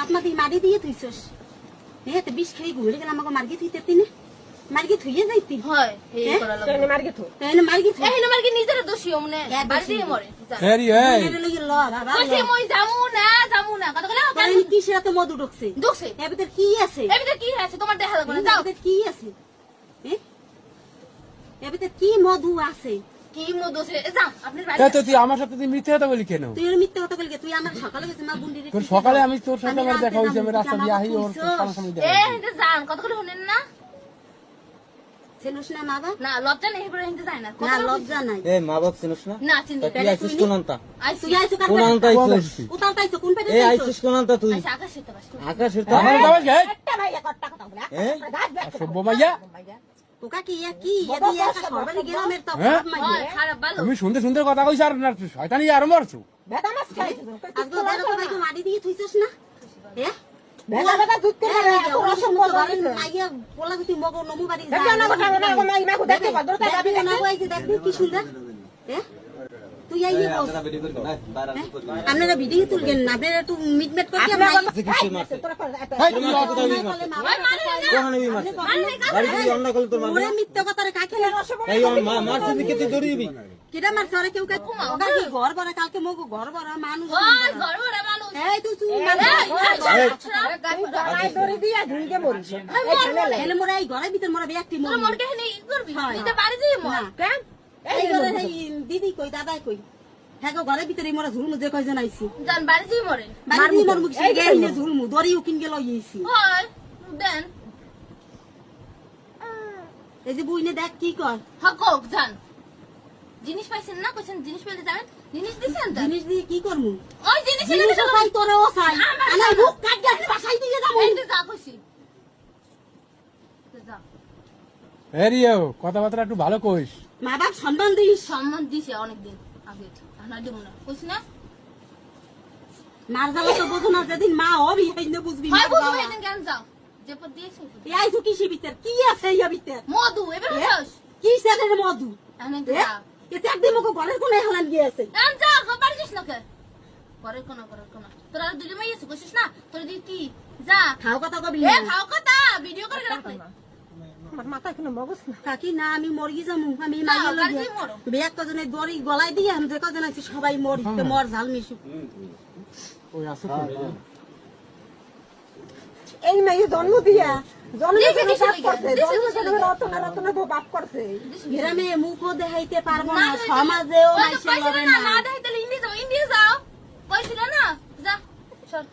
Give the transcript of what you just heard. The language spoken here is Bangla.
আপনাদের মারি দিয়ে তুইছস হ্যাঁ তো বিষ খেয়ে ঘুরে গেলাম আমাকে মার্গি থুইতে তিনে মার্গি থুইয়ে যাইতি হয় এই করা লাগবে মার্গি থু এনে মার্গি থু এই মার্গি নিজের দোষী ওমনে বাড়ি দিয়ে মরে হেরি এই এনে লাগি ল বাবা কইছে মই যামু না কত কইলা কেন কি সেরা তো মধু ঢুকছে ঢুকছে এর ভিতর কি আছে এর ভিতর কি আছে তোমার দেখা লাগবে না যাও এর ভিতর কি আছে হ্যাঁ এর ভিতর কি মধু আছে কি মধু আছে যাও আপনি বাড়ি তো তুই আমার সাথে তুই মিথ্যে কথা বলি কেন তুই এর মিথ্যে কথা বললি তুই আমার সকালে গেছিস মা বুন্ডি রে তোর সকালে আমি তোর সাথে আমার দেখা হইছে আমি রাস্তা দিয়ে আহি ওর সামনে দেখা এই এটা যান কত করে শুনেন না চিনিস না মা বাবা না লজ্জা নেই এবারে হিন্দে যায় না না লজ্জা নাই এ মা বাপ চিনিস না না চিনি তুই আইছিস কোন আনতা তুই আইছো কার কোন আনতা আইছিস উতাল তাইছো কোন পেটে এ আইছিস কোন আনতা তুই আচ্ছা আকাশে তো বাস আকাশের তো আমার যাবে গে একটা ভাই একটা কথা বলে সভ্য মাইয়া তোকা কি কি এদি একটা সরবারি গ্রামের তো হ্যাঁ? বাপ মাই হয় খারাপ ভালো তুমি সুন্দর সুন্দর কথা কইছ আর না শয়তানি আর মারছো বেদা মাছ খাইছিস আজকে বেদা তো ভাই মাটি দিয়ে থুইছস না হ্যাঁ বেলা বেলা দুধ করে রসম বলছে আইয়া পোলা তুই মগো নমু বাড়ি যা দেখো না কথা না মাই মাকু দেখতে ভদ্রতা যাবি না কই যে দেখবি কি সুন্দর হ্যাঁ তুই আইয়ে বস আপনারা ভিডিও তুলবেন না আপনারা একটু মিটমেট করতে হেই তুই অত কোহানে বি মারছে বাড়ি দিয়ে অন্য কল তোর মারবে ওরে মিথ্যা কথা রে কাকে এই মা মারছে দিকে তুই দৌড়িবি কিরা মারছ রে কেউ কে ওগা কি ঘর ভরা কালকে মগো ঘর ভরা মানুষ হয় ঘর ভরা মানুষ এই তুই গায় দড়ি দিয়া ঝুলকে মরিস এলে মোরা এই ঘরের ভিতর মোরা ব্যক্তি তোর মর মন কে নেই করবি নিজে বাড়ি দিয়ে মর কেন এই ঘরে এই দিদি কই দাদা কই হ্যাঁ গো ঘরের ভিতরে মোরা ঝুলমু যে কয়জন আইছি জান বাড়ি দিয়ে মরে বাড়ি মোর মুখ গে হিনে ঝুলমু দড়ি উকিন গেল ইয়েছি হয় দেন এই যে বুইনে দেখ কি কর হকক জান জিনিস পাইছেন না কইছেন জিনিস পেলে যাবেন জিনিস দিছেন তো জিনিস দিয়ে কি করমু ওই জিনিস জিনিস চাই তোরে ও চাই আমার বুক কাট গেছে বাসাই দিয়ে যাবো এই তো যা কইছি যা হেরিও কথাবার্তা একটু ভালো কইস মা বাপ সম্মান দিস সম্মান দিছে অনেকদিন আগে না দেব না কইছ না মার জ্বালা তো বোঝো না যেদিন মা হবি হাইনে বুঝবি হয় মার বুঝবো জ্বালা। এদিন কেন যাও যে পর দিয়েছো এই আইছো কিসি ভিতর কি আছে ইয়া ভিতর মধু এবার হস কি সেদের মধু আমি এ? যা এতে একদিন মকো ঘরের কোনে হালান গিয়েছে আমি যা খবর দিস না কে করে কোন তোরা দুজন মাইয়া কইছিস না তোর দি কি যা খাও কথা কবি এ না খাও কথা ভিডিও করে রাখলে আমার মাথা কোনো মগজ না কাকি না আমি মরগি যামু আমি না, মাইয়া বাড়ি লগে মরো। বেয়াক কজনে দড়ি গলায় দিয়ে আমি যে কজন আছি সবাই মরি তো মর ঝাল মিশু ওই আছে তো এই মেয়ে জন্ম দিয়া জন্ম দিছে, দিয়ে দিছে, বাপ করছে দিছে, জন্ম দিছে, দিয়ে রতনা রতনা বউ বাপ করছে গ্রামে মুখও দেখাইতে পারবো না সমাজেও ওই তো মাইসে কইছিল লড়ে না না না দেখাইতে ইন্ডিয়া যাও কইছিল না যা চল